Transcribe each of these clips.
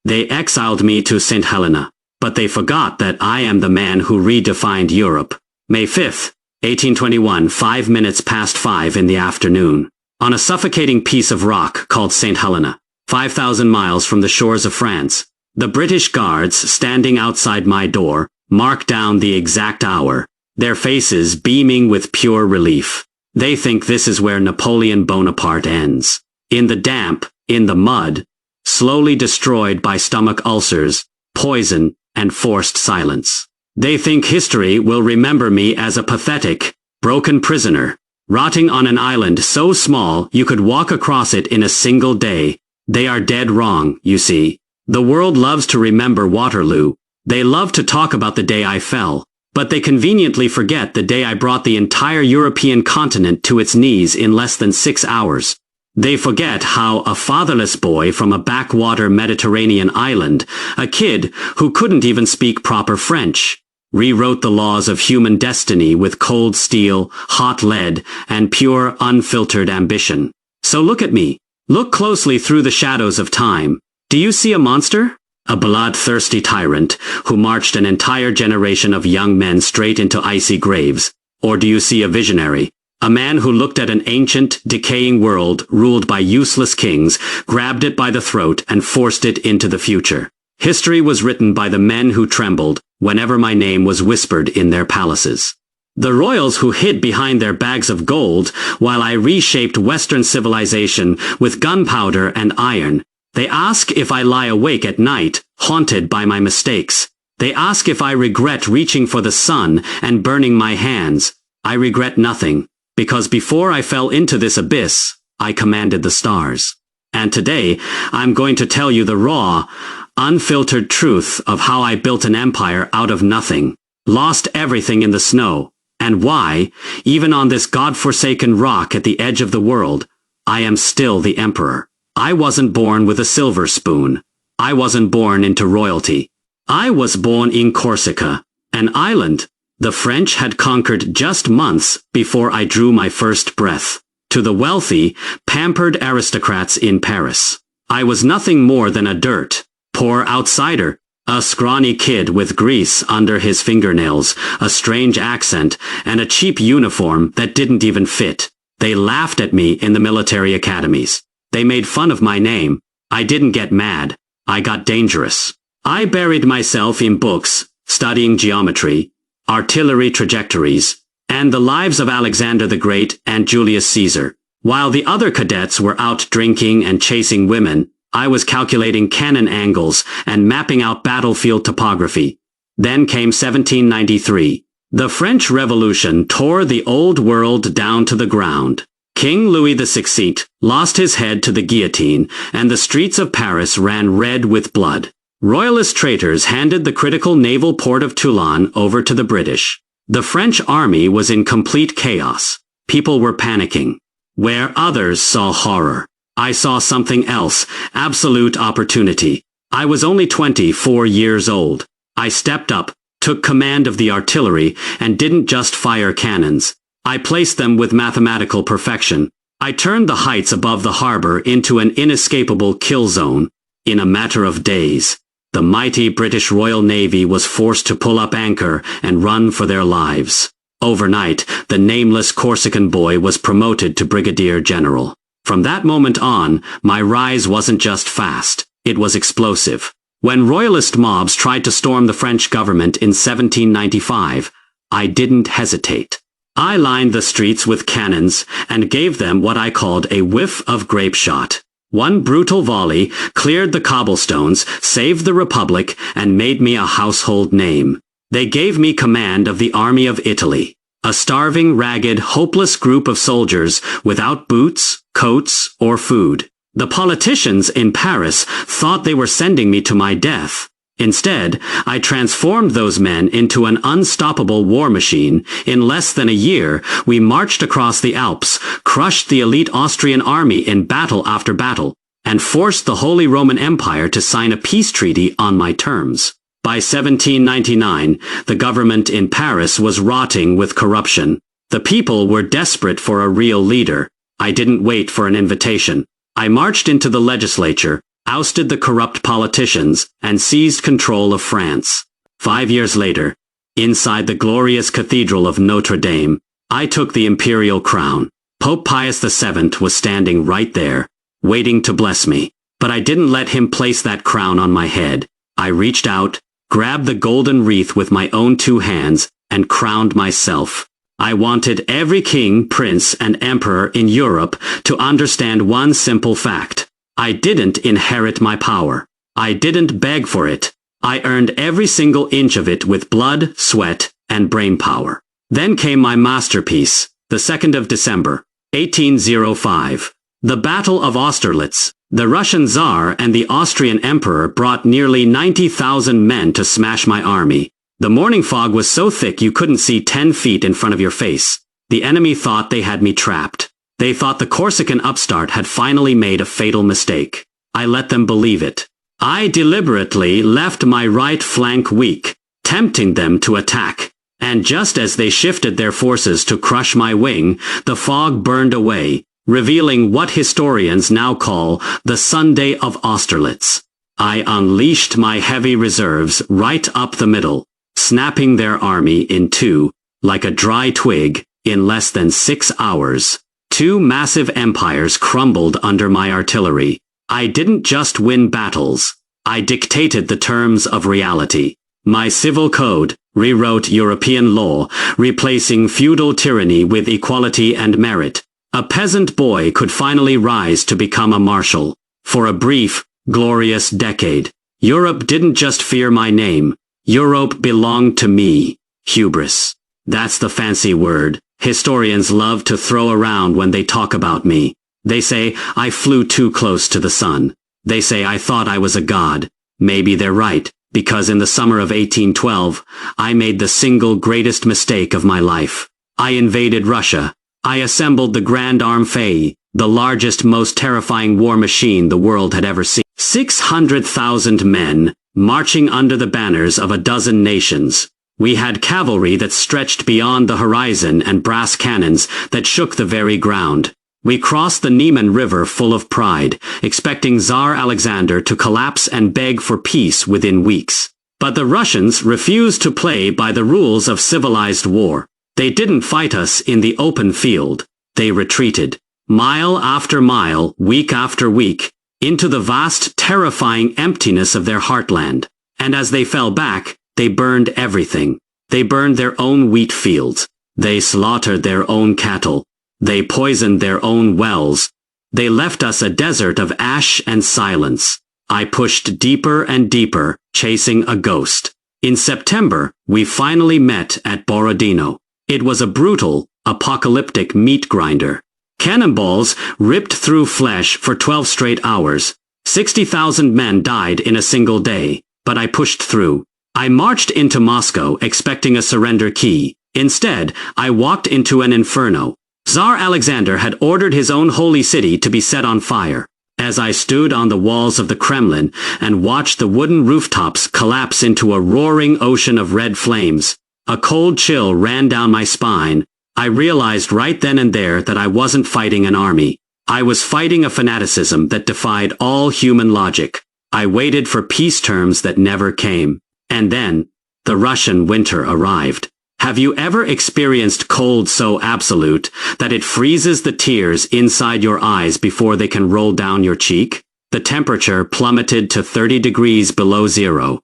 They exiled me to St. Helena, but they forgot that I am the man who redefined Europe. May 5th, 1821, 5 minutes past 5 in the afternoon. On a suffocating piece of rock called St. Helena, 5,000 miles from the shores of France, the British guards standing outside my door mark down the exact hour, their faces beaming with pure relief. They think this is where Napoleon Bonaparte ends. In the damp, in the mud, slowly destroyed by stomach ulcers, poison, and forced silence. They think history will remember me as a pathetic, broken prisoner, rotting on an island so small you could walk across it in a single day. They are dead wrong, you see. The world loves to remember Waterloo. They love to talk about the day I fell, but they conveniently forget the day I brought the entire European continent to its knees in less than 6 hours. They forget how a fatherless boy from a backwater Mediterranean island, a kid who couldn't even speak proper French, rewrote the laws of human destiny with cold steel, hot lead, and pure, unfiltered ambition. So look at me. Look closely through the shadows of time. Do you see a monster? A bloodthirsty tyrant who marched an entire generation of young men straight into icy graves? Or do you see a visionary? A man who looked at an ancient, decaying world ruled by useless kings, grabbed it by the throat, and forced it into the future. History was written by the men who trembled whenever my name was whispered in their palaces. The royals who hid behind their bags of gold while I reshaped Western civilization with gunpowder and iron. They ask if I lie awake at night, haunted by my mistakes. They ask if I regret reaching for the sun and burning my hands. I regret nothing, because before I fell into this abyss, I commanded the stars. And today, I'm going to tell you the raw, unfiltered truth of how I built an empire out of nothing, lost everything in the snow, and why, even on this God-forsaken rock at the edge of the world, I am still the emperor. I wasn't born with a silver spoon. I wasn't born into royalty. I was born in Corsica, an island the French had conquered just months before I drew my first breath. To the wealthy, pampered aristocrats in Paris, I was nothing more than a dirt, poor outsider, a scrawny kid with grease under his fingernails, a strange accent, and a cheap uniform that didn't even fit. They laughed at me in the military academies. They made fun of my name. I didn't get mad. I got dangerous. I buried myself in books, studying geometry, artillery trajectories, and the lives of Alexander the Great and Julius Caesar. While the other cadets were out drinking and chasing women, I was calculating cannon angles and mapping out battlefield topography. Then came 1793. The French Revolution tore the old world down to the ground. King Louis XVI lost his head to the guillotine, and the streets of Paris ran red with blood. Royalist traitors handed the critical naval port of Toulon over to the British. The French army was in complete chaos. People were panicking. Where others saw horror, I saw something else, absolute opportunity. I was only 24 years old. I stepped up, took command of the artillery, and didn't just fire cannons. I placed them with mathematical perfection. I turned the heights above the harbor into an inescapable kill zone. In a matter of days, the mighty British Royal Navy was forced to pull up anchor and run for their lives. Overnight, the nameless Corsican boy was promoted to brigadier general. From that moment on, my rise wasn't just fast, it was explosive. When royalist mobs tried to storm the French government in 1795, I didn't hesitate. I lined the streets with cannons and gave them what I called a whiff of grape shot. One brutal volley cleared the cobblestones, saved the Republic, and made me a household name. They gave me command of the Army of Italy, a starving, ragged, hopeless group of soldiers without boots, coats, or food. The politicians in Paris thought they were sending me to my death. Instead, I transformed those men into an unstoppable war machine. In less than a year, we marched across the Alps, crushed the elite Austrian army in battle after battle, and forced the Holy Roman Empire to sign a peace treaty on my terms. By 1799, the government in Paris was rotting with corruption. The people were desperate for a real leader. I didn't wait for an invitation. I marched into the legislature, ousted the corrupt politicians, and seized control of France. 5 years later, inside the glorious Cathedral of Notre Dame, I took the imperial crown. Pope Pius VII was standing right there, waiting to bless me. But I didn't let him place that crown on my head. I reached out, grabbed the golden wreath with my own 2 hands, and crowned myself. I wanted every king, prince, and emperor in Europe to understand one simple fact. I didn't inherit my power. I didn't beg for it. I earned every single inch of it with blood, sweat, and brainpower. Then came my masterpiece, the 2nd of December, 1805. The Battle of Austerlitz. The Russian Tsar and the Austrian Emperor brought nearly 90,000 men to smash my army. The morning fog was so thick you couldn't see 10 feet in front of your face. The enemy thought they had me trapped. They thought the Corsican upstart had finally made a fatal mistake. I let them believe it. I deliberately left my right flank weak, tempting them to attack. And just as they shifted their forces to crush my wing, the fog burned away, revealing what historians now call the Sunday of Austerlitz. I unleashed my heavy reserves right up the middle, snapping their army in two, like a dry twig, in less than 6 hours. 2 massive empires crumbled under my artillery. I didn't just win battles. I dictated the terms of reality. My civil code rewrote European law, replacing feudal tyranny with equality and merit. A peasant boy could finally rise to become a marshal. For a brief, glorious decade, Europe didn't just fear my name. Europe belonged to me. Hubris. That's the fancy word historians love to throw around when they talk about me. They say I flew too close to the sun. They say I thought I was a god. Maybe they're right, because in the summer of 1812, I made the single greatest mistake of my life. I invaded Russia. I assembled the Grand Armée, the largest, most terrifying war machine the world had ever seen. 600,000 men, marching under the banners of a dozen nations. We had cavalry that stretched beyond the horizon and brass cannons that shook the very ground. We crossed the Niemen River full of pride, expecting Tsar Alexander to collapse and beg for peace within weeks. But the Russians refused to play by the rules of civilized war. They didn't fight us in the open field. They retreated, mile after mile, week after week, into the vast, terrifying emptiness of their heartland. And as they fell back, they burned everything. They burned their own wheat fields. They slaughtered their own cattle. They poisoned their own wells. They left us a desert of ash and silence. I pushed deeper and deeper, chasing a ghost. In September, we finally met at Borodino. It was a brutal, apocalyptic meat grinder. Cannonballs ripped through flesh for 12 straight hours. 60,000 men died in a single day, but I pushed through. I marched into Moscow expecting a surrender key. Instead, I walked into an inferno. Tsar Alexander had ordered his own holy city to be set on fire. As I stood on the walls of the Kremlin and watched the wooden rooftops collapse into a roaring ocean of red flames, a cold chill ran down my spine. I realized right then and there that I wasn't fighting an army. I was fighting a fanaticism that defied all human logic. I waited for peace terms that never came. And then, the Russian winter arrived. Have you ever experienced cold so absolute that it freezes the tears inside your eyes before they can roll down your cheek? The temperature plummeted to 30 degrees below zero.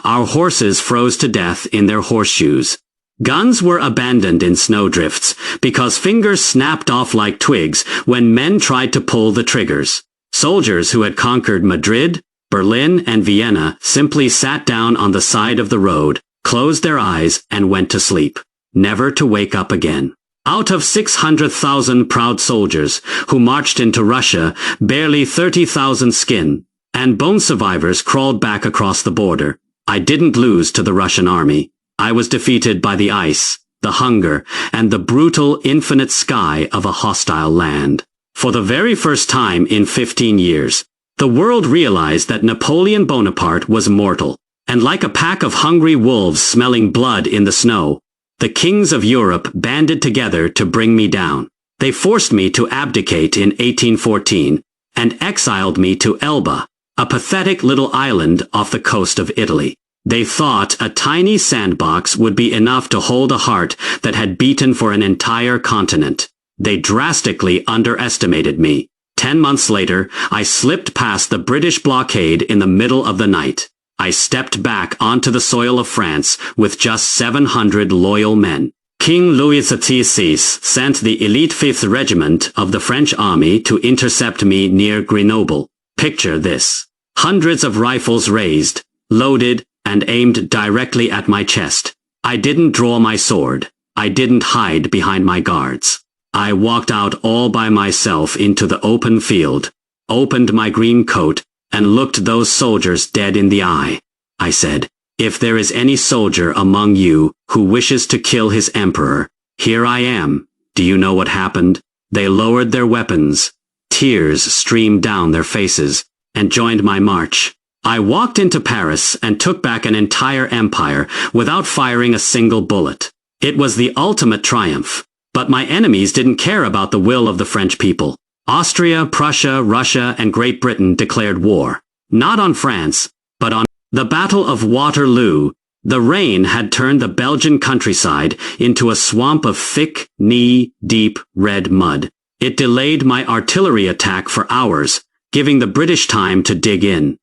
Our horses froze to death in their horseshoes. Guns were abandoned in snowdrifts because fingers snapped off like twigs when men tried to pull the triggers. Soldiers who had conquered Madrid, Berlin, and Vienna simply sat down on the side of the road, closed their eyes, and went to sleep, never to wake up again. Out of 600,000 proud soldiers who marched into Russia, barely 30,000 skin and bone survivors crawled back across the border. I didn't lose to the Russian army. I was defeated by the ice, the hunger, and the brutal, infinite sky of a hostile land. For the very first time in 15 years, the world realized that Napoleon Bonaparte was mortal, and like a pack of hungry wolves smelling blood in the snow, the kings of Europe banded together to bring me down. They forced me to abdicate in 1814, and exiled me to Elba, a pathetic little island off the coast of Italy. They thought a tiny sandbox would be enough to hold a heart that had beaten for an entire continent. They drastically underestimated me. 10 months later, I slipped past the British blockade in the middle of the night. I stepped back onto the soil of France with just 700 loyal men. King Louis XVI sent the elite 5th Regiment of the French army to intercept me near Grenoble. Picture this. Hundreds of rifles raised, loaded, and aimed directly at my chest. I didn't draw my sword. I didn't hide behind my guards. I walked out all by myself into the open field, opened my green coat, and looked those soldiers dead in the eye. I said, "If there is any soldier among you who wishes to kill his emperor, here I am." Do you know what happened? They lowered their weapons. Tears streamed down their faces, and joined my march. I walked into Paris and took back an entire empire without firing a single bullet. It was the ultimate triumph. But my enemies didn't care about the will of the French people. Austria, Prussia, Russia, and Great Britain declared war. Not on France, but on the Battle of Waterloo. The rain had turned the Belgian countryside into a swamp of thick, knee-deep red mud. It delayed my artillery attack for hours, giving the British time to dig in.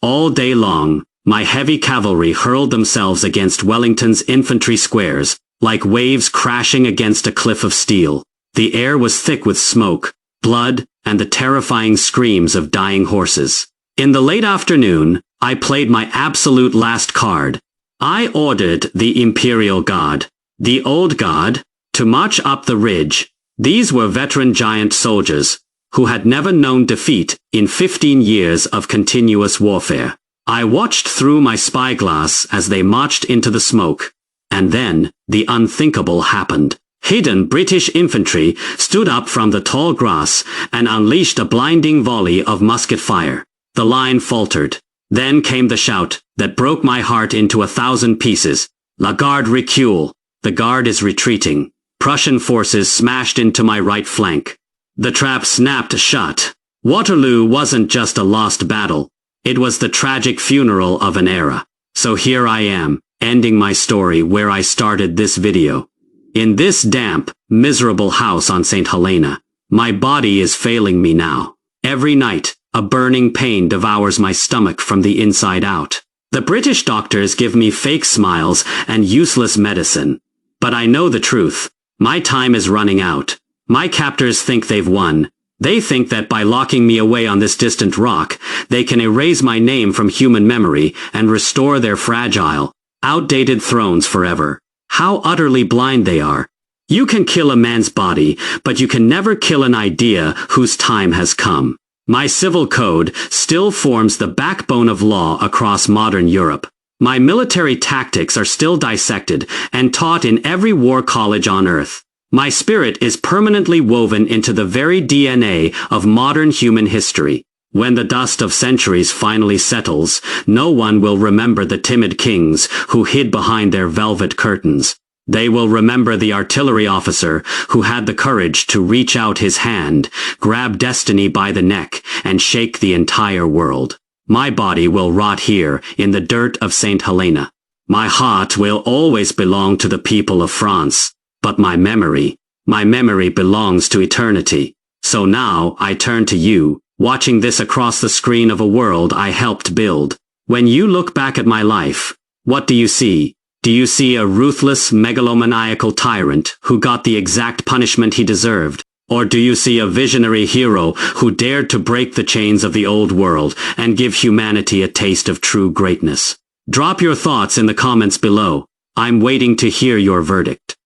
All day long, my heavy cavalry hurled themselves against Wellington's infantry squares, like waves crashing against a cliff of steel. The air was thick with smoke, blood, and the terrifying screams of dying horses. In the late afternoon, I played my absolute last card. I ordered the Imperial Guard, the Old Guard, to march up the ridge. These were veteran giant soldiers, who had never known defeat in 15 years of continuous warfare. I watched through my spyglass as they marched into the smoke. And then, the unthinkable happened. Hidden British infantry stood up from the tall grass and unleashed a blinding volley of musket fire. The line faltered. Then came the shout that broke my heart into 1,000 pieces. La Garde recule. The Guard is retreating. Prussian forces smashed into my right flank. The trap snapped shut. Waterloo wasn't just a lost battle. It was the tragic funeral of an era. So here I am, ending my story where I started this video. In this damp, miserable house on St. Helena. My body is failing me now. Every night, a burning pain devours my stomach from the inside out. The British doctors give me fake smiles and useless medicine. But I know the truth. My time is running out. My captors think they've won. They think that by locking me away on this distant rock, they can erase my name from human memory and restore their fragile, outdated thrones forever. How utterly blind they are. You can kill a man's body, but you can never kill an idea whose time has come. My civil code still forms the backbone of law across modern Europe. My military tactics are still dissected and taught in every war college on earth. My spirit is permanently woven into the very DNA of modern human history. When the dust of centuries finally settles, no one will remember the timid kings who hid behind their velvet curtains. They will remember the artillery officer who had the courage to reach out his hand, grab destiny by the neck, and shake the entire world. My body will rot here in the dirt of St. Helena. My heart will always belong to the people of France. But my memory belongs to eternity. So now I turn to you, watching this across the screen of a world I helped build. When you look back at my life, what do you see? Do you see a ruthless, megalomaniacal tyrant who got the exact punishment he deserved? Or do you see a visionary hero who dared to break the chains of the old world and give humanity a taste of true greatness? Drop your thoughts in the comments below. I'm waiting to hear your verdict.